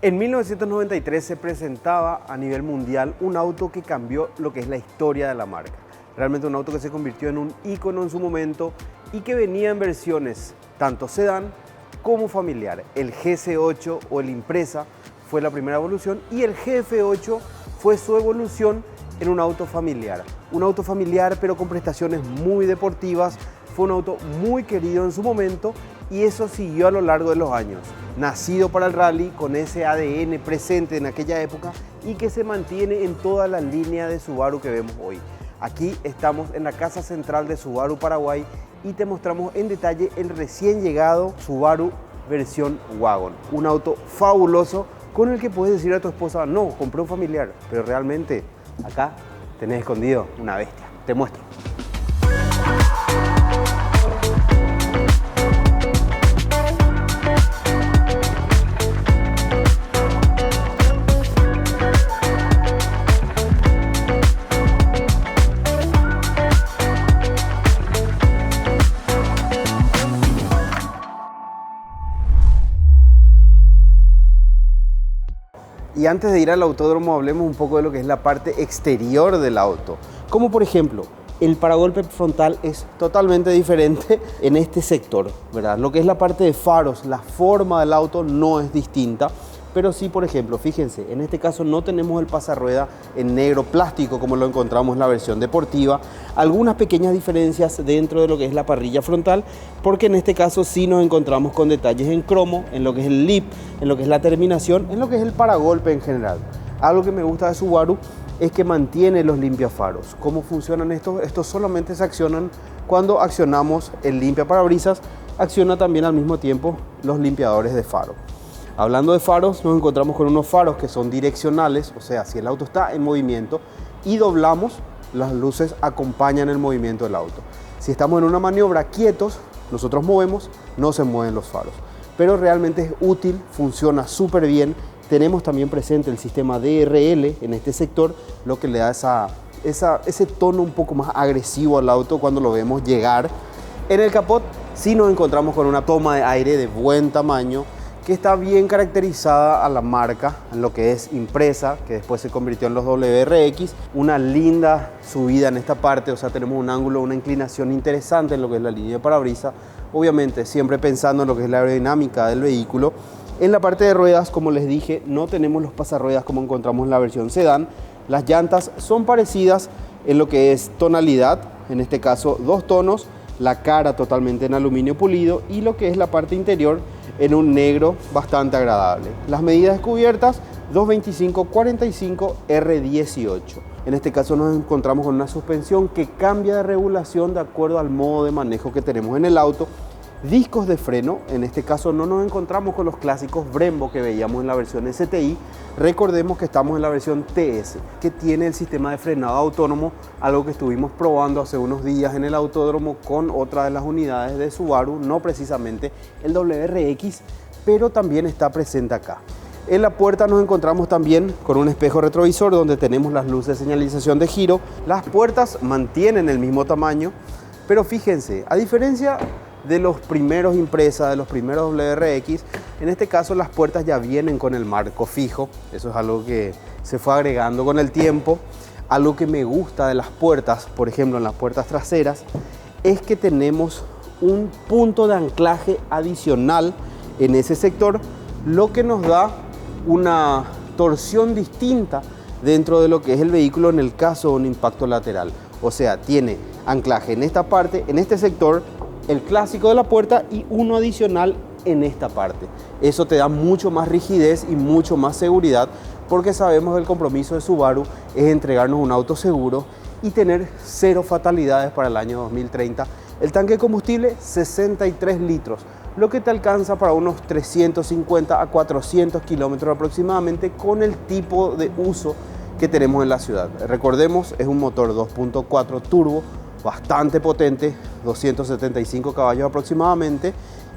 En 1993 se presentaba a nivel mundial un auto que cambió lo que es la historia de la marca. Realmente un auto que se convirtió en un ícono en su momento y que venía en versiones tanto sedán como familiar. El GC8 o el Impreza fue la primera evolución y el GF8 fue su evolución en un auto familiar. Un auto familiar pero con prestaciones muy deportivas. Fue un auto muy querido en su momento y eso siguió a lo largo de los años. Nacido para el rally, con ese ADN presente en aquella época y que se mantiene en toda la línea de Subaru que vemos hoy. Aquí estamos en la casa central de Subaru Paraguay y te mostramos en detalle el recién llegado Subaru versión Wagon. Un auto fabuloso con el que puedes decir a tu esposa, no, compré un familiar, pero realmente acá tenés escondido una bestia. Te muestro. Y antes de ir al autódromo hablemos un poco de lo que es la parte exterior del auto. Como por ejemplo, el paragolpe frontal es totalmente diferente en este sector, ¿verdad? Lo que es la parte de faros, la forma del auto no es distinta. Pero sí, por ejemplo, fíjense, en este caso no tenemos el pasarrueda en negro plástico como lo encontramos en la versión deportiva. Algunas pequeñas diferencias dentro de lo que es la parrilla frontal, porque en este caso sí nos encontramos con detalles en cromo, en lo que es el lip, en lo que es la terminación, en lo que es el paragolpe en general. Algo que me gusta de Subaru es que mantiene los limpiafaros. ¿Cómo funcionan estos? Estos solamente se accionan cuando accionamos el limpiaparabrisas, acciona también al mismo tiempo los limpiadores de faro. Hablando de faros, nos encontramos con unos faros que son direccionales, o sea, si el auto está en movimiento y doblamos, las luces acompañan el movimiento del auto. Si estamos en una maniobra quietos, nosotros movemos, no se mueven los faros. Pero realmente es útil, funciona súper bien. Tenemos también presente el sistema DRL en este sector, lo que le da ese tono un poco más agresivo al auto cuando lo vemos llegar. En el capot sí nos encontramos con una toma de aire de buen tamaño, que está bien caracterizada a la marca, en lo que es Impreza, que después se convirtió en los WRX. Una linda subida en esta parte, o sea, tenemos un ángulo, una inclinación interesante en lo que es la línea de parabrisas. Obviamente, siempre pensando en lo que es la aerodinámica del vehículo. En la parte de ruedas, como les dije, no tenemos los pasarruedas como encontramos en la versión sedán. Las llantas son parecidas en lo que es tonalidad, en este caso 2 tonos, la cara totalmente en aluminio pulido y lo que es la parte interior en un negro bastante agradable. Las medidas descubiertas 225/45 R18. En este caso nos encontramos con una suspensión que cambia de regulación de acuerdo al modo de manejo que tenemos en el auto. Discos de freno, en este caso no nos encontramos con los clásicos Brembo que veíamos en la versión STI. Recordemos que estamos en la versión TS, que tiene el sistema de frenado autónomo, algo que estuvimos probando hace unos días en el autódromo con otra de las unidades de Subaru, no precisamente el WRX, pero también está presente acá. En la puerta nos encontramos también con un espejo retrovisor donde tenemos las luces de señalización de giro. Las puertas mantienen el mismo tamaño, pero fíjense, a diferencia de los primeros Impreza, de los primeros WRX, en este caso las puertas ya vienen con el marco fijo. Eso es algo que se fue agregando con el tiempo. Algo que me gusta de las puertas, por ejemplo en las puertas traseras, es que tenemos un punto de anclaje adicional en ese sector, lo que nos da una torsión distinta dentro de lo que es el vehículo en el caso de un impacto lateral. O sea, tiene anclaje en esta parte, en este sector, el clásico de la puerta y uno adicional en esta parte. Eso te da mucho más rigidez y mucho más seguridad, porque sabemos que el compromiso de Subaru es entregarnos un auto seguro y tener 0 fatalidades para el año 2030. El tanque de combustible 63 litros, lo que te alcanza para unos 350 a 400 kilómetros aproximadamente con el tipo de uso que tenemos en la ciudad. Recordemos, es un motor 2.4 turbo, bastante potente, 275 caballos aproximadamente,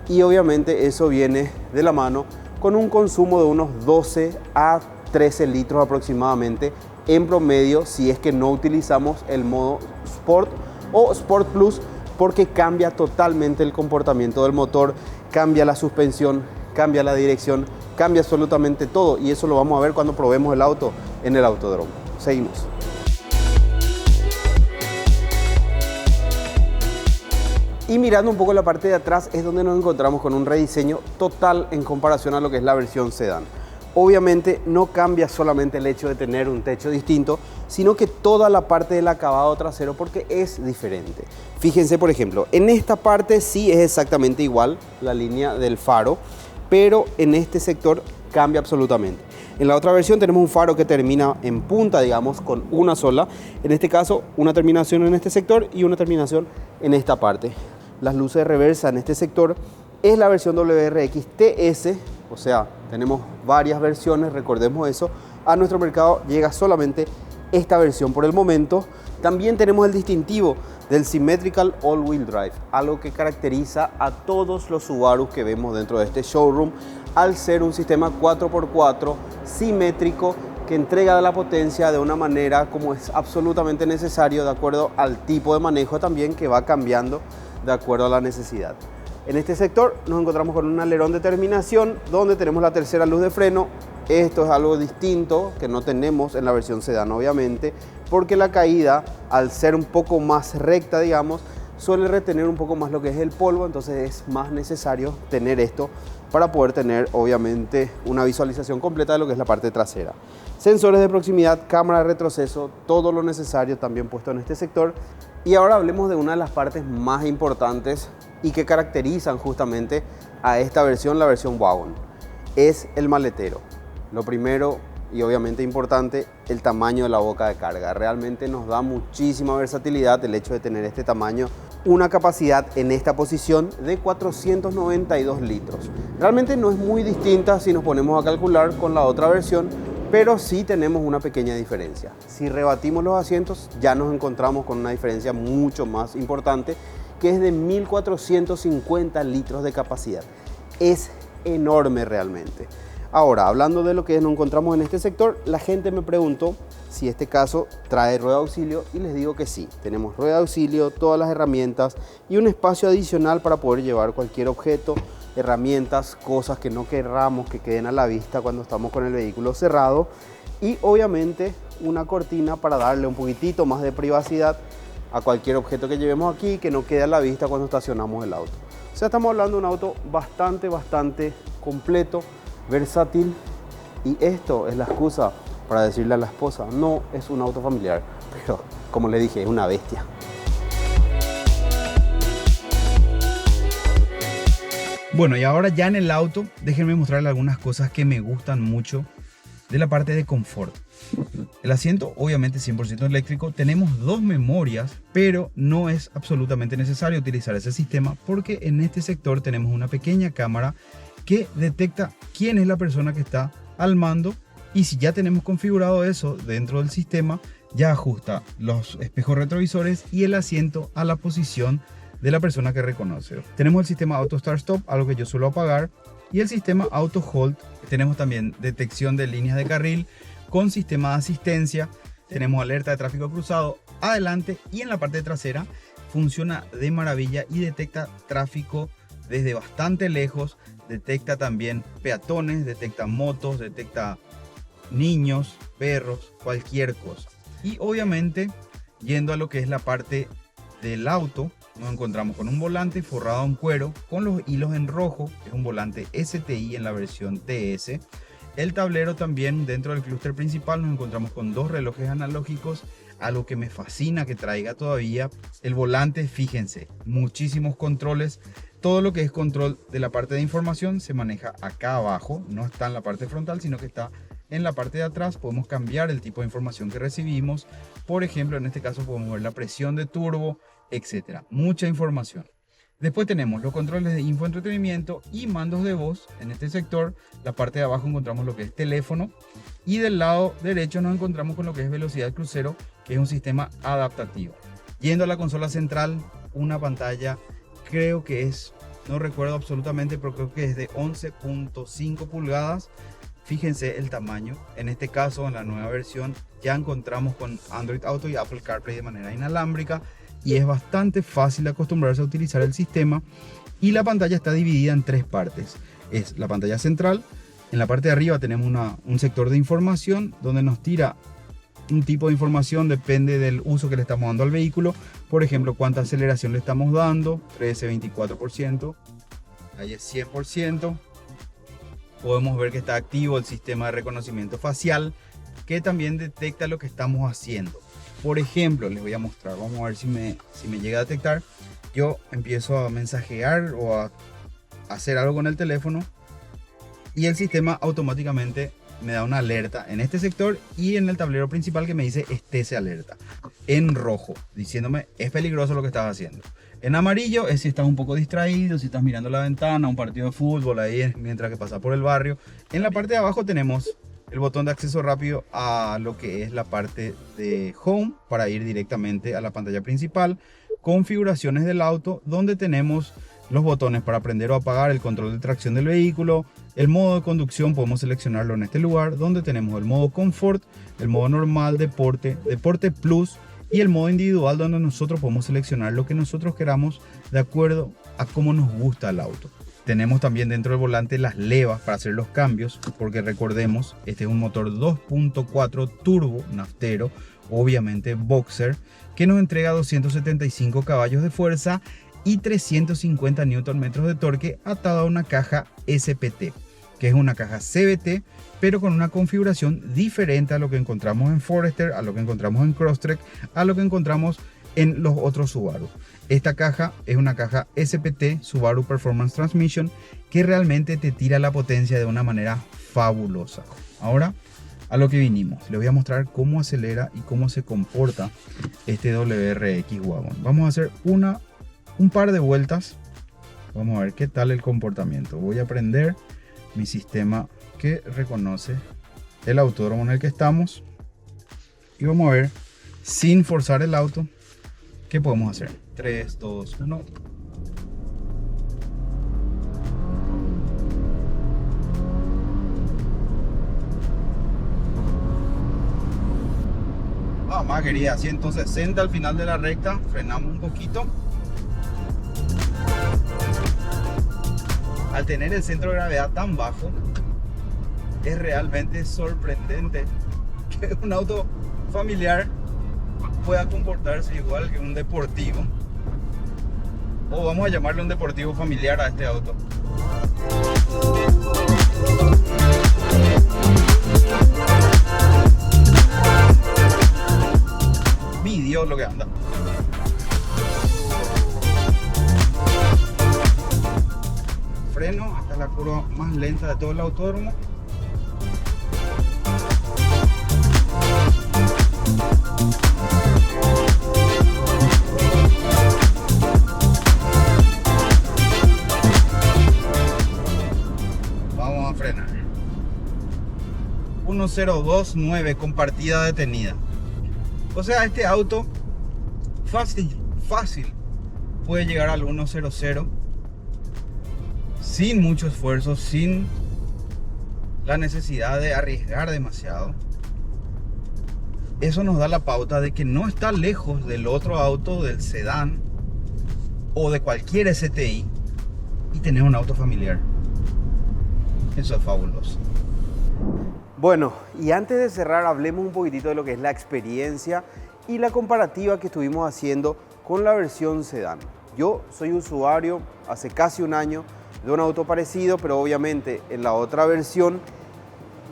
y obviamente eso viene de la mano con un consumo de unos 12 a 13 litros aproximadamente en promedio, si es que no utilizamos el modo Sport o Sport Plus, porque cambia totalmente el comportamiento del motor, cambia la suspensión, cambia la dirección, cambia absolutamente todo y eso lo vamos a ver cuando probemos el auto en el autódromo. Seguimos. Y mirando un poco la parte de atrás es donde nos encontramos con un rediseño total en comparación a lo que es la versión sedán. Obviamente no cambia solamente el hecho de tener un techo distinto, sino que toda la parte del acabado trasero porque es diferente. Fíjense, por ejemplo, en esta parte sí es exactamente igual la línea del faro, pero en este sector cambia absolutamente. En la otra versión tenemos un faro que termina en punta, digamos, con una sola. En este caso, una terminación en este sector y una terminación en esta parte. Las luces de reversa en este sector es la versión WRX TS, o sea, tenemos varias versiones, recordemos eso. A nuestro mercado llega solamente esta versión por el momento. También tenemos el distintivo del Symmetrical All-Wheel Drive, algo que caracteriza a todos los Subaru que vemos dentro de este showroom, al ser un sistema 4x4 simétrico que entrega la potencia de una manera como es absolutamente necesario de acuerdo al tipo de manejo también que va cambiando de acuerdo a la necesidad. En este sector nos encontramos con un alerón de terminación donde tenemos la tercera luz de freno. Esto es algo distinto que no tenemos en la versión sedán obviamente, porque la caída al ser un poco más recta, digamos, suele retener un poco más lo que es el polvo, entonces es más necesario tener esto para poder tener obviamente una visualización completa de lo que es la parte trasera. Sensores de proximidad, cámara de retroceso, todo lo necesario también puesto en este sector. Y ahora hablemos de una de las partes más importantes y que caracterizan justamente a esta versión, la versión Wagon. Es el maletero. Lo primero y obviamente importante, el tamaño de la boca de carga. Realmente nos da muchísima versatilidad el hecho de tener este tamaño. Una capacidad en esta posición de 492 litros. Realmente no es muy distinta si nos ponemos a calcular con la otra versión, pero sí tenemos una pequeña diferencia. Si rebatimos los asientos, ya nos encontramos con una diferencia mucho más importante, que es de 1450 litros de capacidad. Es enorme realmente. Ahora, hablando de lo que nos encontramos en este sector, la gente me preguntó si este caso trae rueda de auxilio y les digo que sí. Tenemos rueda de auxilio, todas las herramientas y un espacio adicional para poder llevar cualquier objeto, herramientas, cosas que no querramos que queden a la vista cuando estamos con el vehículo cerrado y obviamente una cortina para darle un poquitito más de privacidad a cualquier objeto que llevemos aquí que no quede a la vista cuando estacionamos el auto. O sea, estamos hablando de un auto bastante completo, versátil y esto es la excusa para decirle a la esposa, no es un auto familiar, pero como le dije, es una bestia. Bueno, y ahora ya en el auto, déjenme mostrarles algunas cosas que me gustan mucho de la parte de confort. El asiento obviamente 100% eléctrico, tenemos dos memorias, pero no es absolutamente necesario utilizar ese sistema porque en este sector tenemos una pequeña cámara que detecta quién es la persona que está al mando y si ya tenemos configurado eso dentro del sistema, ya ajusta los espejos retrovisores y el asiento a la posición de la persona que reconoce. Tenemos el sistema Auto Start Stop, algo que yo suelo apagar, y el sistema Auto Hold. Tenemos también detección de líneas de carril con sistema de asistencia. Tenemos alerta de tráfico cruzado adelante y en la parte trasera funciona de maravilla y detecta tráfico desde bastante lejos. Detecta también peatones, detecta motos, detecta niños, perros, cualquier cosa. Y obviamente, yendo a lo que es la parte del auto, nos encontramos con un volante forrado en cuero con los hilos en rojo, es un volante STI en la versión TS. El tablero también, dentro del clúster principal nos encontramos con dos relojes analógicos, algo que me fascina que traiga todavía. El volante, fíjense, muchísimos controles. Todo lo que es control de la parte de información se maneja acá abajo, no está en la parte frontal, sino que está en la parte de atrás. Podemos cambiar el tipo de información que recibimos. Por ejemplo, en este caso podemos ver la presión de turbo, etcétera. Mucha información. Después tenemos los controles de infoentretenimiento y mandos de voz. En este sector, la parte de abajo encontramos lo que es teléfono y del lado derecho nos encontramos con lo que es velocidad crucero, que es un sistema adaptativo. Yendo a la consola central, una pantalla, creo que es, no recuerdo absolutamente, pero creo que es de 11.5 pulgadas. Fíjense el tamaño. En este caso, en la nueva versión, ya encontramos con Android Auto y Apple CarPlay de manera inalámbrica. Y es bastante fácil acostumbrarse a utilizar el sistema. Y la pantalla está dividida en tres partes. Es la pantalla central, En la parte de arriba tenemos un sector de información donde nos tira un tipo de información, depende del uso que le estamos dando al vehículo. Por ejemplo, cuánta aceleración le estamos dando, 13, 24%, ahí es 100%. Podemos ver que está activo el sistema de reconocimiento facial, que también detecta lo que estamos haciendo. Por ejemplo, les voy a mostrar, vamos a ver si me llega a detectar. Yo empiezo a mensajear o a hacer algo con el teléfono y el sistema automáticamente me da una alerta en este sector y en el tablero principal que me dice estése alerta. En rojo, diciéndome es peligroso lo que estás haciendo. En amarillo es si estás un poco distraído, si estás mirando la ventana, un partido de fútbol ahí mientras que pasa por el barrio. En la parte de abajo tenemos el botón de acceso rápido a lo que es la parte de Home para ir directamente a la pantalla principal. Configuraciones del auto, donde tenemos los botones para prender o apagar, el control de tracción del vehículo, el modo de conducción podemos seleccionarlo en este lugar, donde tenemos el modo Confort, el modo normal, Deporte, Deporte Plus y el modo individual, donde nosotros podemos seleccionar lo que nosotros queramos de acuerdo a cómo nos gusta el auto. Tenemos también dentro del volante las levas para hacer los cambios, porque recordemos, este es un motor 2.4 turbo naftero, obviamente boxer, que nos entrega 275 caballos de fuerza y 350 Nm de torque atado a una caja SPT, que es una caja CVT, pero con una configuración diferente a lo que encontramos en Forester, a lo que encontramos en Crosstrek, a lo que encontramos en los otros Subaru. Esta caja es una caja SPT, Subaru Performance Transmission, que realmente te tira la potencia de una manera fabulosa. Ahora, a lo que vinimos, les voy a mostrar cómo acelera y cómo se comporta este WRX Wagon. Vamos a hacer un par de vueltas. Vamos a ver qué tal el comportamiento. Voy a prender mi sistema que reconoce el autódromo en el que estamos. Y vamos a ver, sin forzar el auto, qué podemos hacer. 3, 2, 1. Más querida, 160 al final de la recta. Frenamos un poquito. Al tener el centro de gravedad tan bajo, es realmente sorprendente que un auto familiar pueda comportarse igual que un deportivo, o vamos a llamarle un deportivo familiar a este auto. Mi Dios, lo que anda. Freno, esta es la curva más lenta de todo el autódromo. Vamos a frenar. 1029 con partida detenida. O sea, este auto fácil puede llegar al 100 sin mucho esfuerzo, sin la necesidad de arriesgar demasiado. Eso nos da la pauta de que no está lejos del otro auto, del sedán o de cualquier STI, y tener un auto familiar. Eso es fabuloso. Bueno, y antes de cerrar, hablemos un poquitito de lo que es la experiencia y la comparativa que estuvimos haciendo con la versión sedán. Yo soy usuario hace casi un año de un auto parecido, pero obviamente en la otra versión,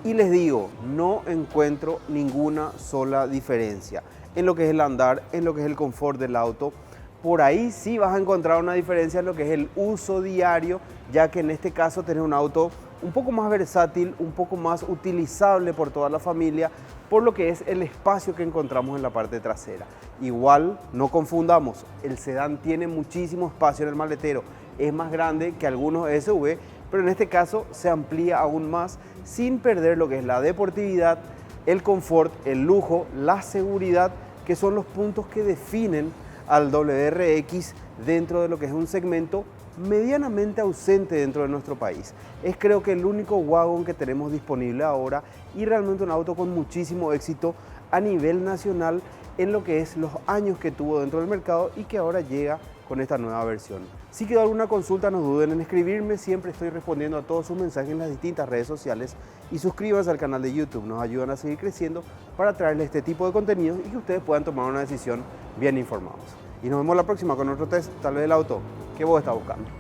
y les digo, no encuentro ninguna sola diferencia en lo que es el andar, en lo que es el confort del auto. Por ahí sí vas a encontrar una diferencia en lo que es el uso diario, ya que en este caso tenés un auto un poco más versátil, un poco más utilizable por toda la familia, por lo que es el espacio que encontramos en la parte trasera. Igual, no confundamos, el sedán tiene muchísimo espacio en el maletero, es más grande que algunos SUV, pero en este caso se amplía aún más sin perder lo que es la deportividad, el confort, el lujo, la seguridad, que son los puntos que definen al WRX dentro de lo que es un segmento medianamente ausente dentro de nuestro país. Es creo que el único wagon que tenemos disponible ahora y realmente un auto con muchísimo éxito a nivel nacional en lo que es los años que tuvo dentro del mercado y que ahora llega con esta nueva versión. Si quedó alguna consulta, no duden en escribirme, siempre estoy respondiendo a todos sus mensajes en las distintas redes sociales y suscríbanse al canal de YouTube, nos ayudan a seguir creciendo para traerles este tipo de contenido y que ustedes puedan tomar una decisión bien informados. Y nos vemos la próxima con otro test, tal vez del auto que vos estás buscando.